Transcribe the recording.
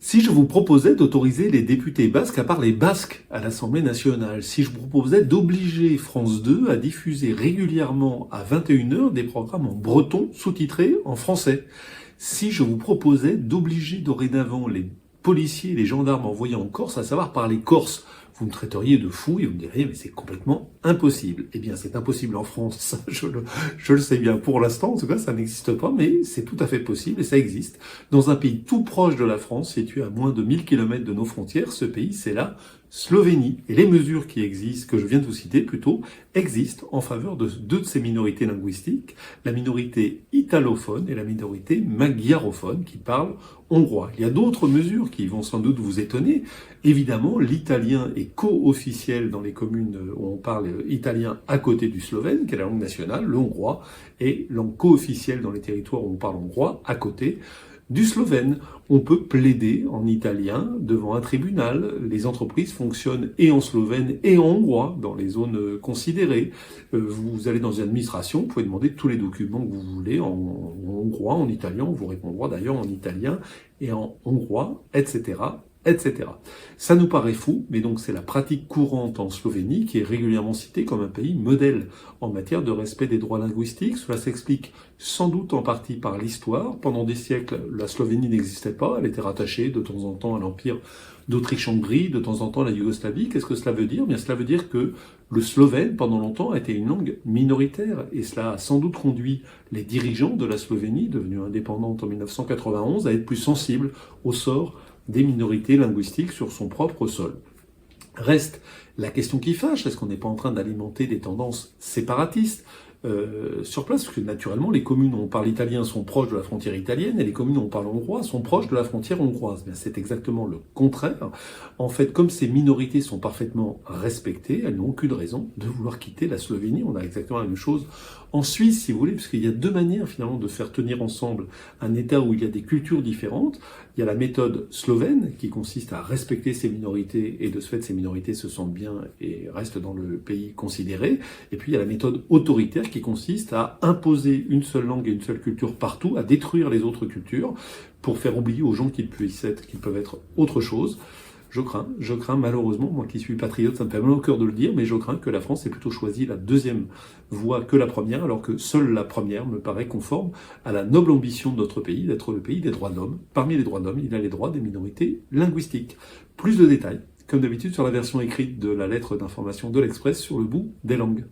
Si je vous proposais d'autoriser les députés basques à parler basque à l'Assemblée nationale, si je vous proposais d'obliger France 2 à diffuser régulièrement à 21h des programmes en breton sous-titrés en français, si je vous proposais d'obliger dorénavant les policiers et les gendarmes envoyés en Corse à savoir parler corse, vous me traiteriez de fou et vous me diriez mais c'est complètement impossible. Eh bien c'est impossible en France, ça, je le sais bien pour l'instant, en tout cas ça n'existe pas, mais c'est tout à fait possible et ça existe. Dans un pays tout proche de la France, situé à moins de 1000 km de nos frontières, ce pays c'est la Slovénie. Et les mesures qui existent, que je viens de vous citer plutôt, existent en faveur de deux de ces minorités linguistiques, la minorité italophone et la minorité magyarophone qui parlent hongrois. Il y a d'autres mesures qui vont sans doute vous étonner. Évidemment, l'italien est co-officiel dans les communes où on parle italien à côté du slovène, qui est la langue nationale, le hongrois, est langue co-officielle dans les territoires où on parle hongrois à côté du slovène. On peut plaider en italien devant un tribunal. Les entreprises fonctionnent et en slovène et en hongrois dans les zones considérées. Vous allez dans une administration, vous pouvez demander tous les documents que vous voulez en hongrois, en italien, on vous répondra d'ailleurs en italien et en hongrois, etc. etc. Ça nous paraît fou, mais donc c'est la pratique courante en Slovénie qui est régulièrement citée comme un pays modèle en matière de respect des droits linguistiques. Cela s'explique sans doute en partie par l'histoire. Pendant des siècles, la Slovénie n'existait pas, elle était rattachée de temps en temps à l'empire d'Autriche-Hongrie, de temps en temps à la Yougoslavie. Qu'est-ce que cela veut dire? Bien, cela veut dire que le slovène, pendant longtemps, a été une langue minoritaire, et cela a sans doute conduit les dirigeants de la Slovénie, devenue indépendante en 1991, à être plus sensibles au sort des minorités linguistiques sur son propre sol. Reste la question qui fâche, est-ce qu'on n'est pas en train d'alimenter des tendances séparatistes sur place, parce que naturellement les communes où on parle italien sont proches de la frontière italienne et les communes où on parle hongrois sont proches de la frontière hongroise. Bien, c'est exactement le contraire. En fait, comme ces minorités sont parfaitement respectées, elles n'ont aucune raison de vouloir quitter la Slovénie. On a exactement la même chose en Suisse, si vous voulez, parce qu'il y a deux manières finalement de faire tenir ensemble un État où il y a des cultures différentes. Il y a la méthode slovène qui consiste à respecter ces minorités et de ce fait ces minorités se sentent bien et restent dans le pays considéré. Et puis il y a la méthode autoritaire qui consiste à imposer une seule langue et une seule culture partout, à détruire les autres cultures pour faire oublier aux gens qu'ils peuvent être autre chose. Je crains malheureusement, moi qui suis patriote, ça me fait mal au cœur de le dire, mais je crains que la France ait plutôt choisi la deuxième voie que la première, alors que seule la première me paraît conforme à la noble ambition de notre pays, d'être le pays des droits de l'homme. Parmi les droits de l'homme, il y a les droits des minorités linguistiques. Plus de détails, comme d'habitude, sur la version écrite de la lettre d'information de l'Express sur le bout des langues.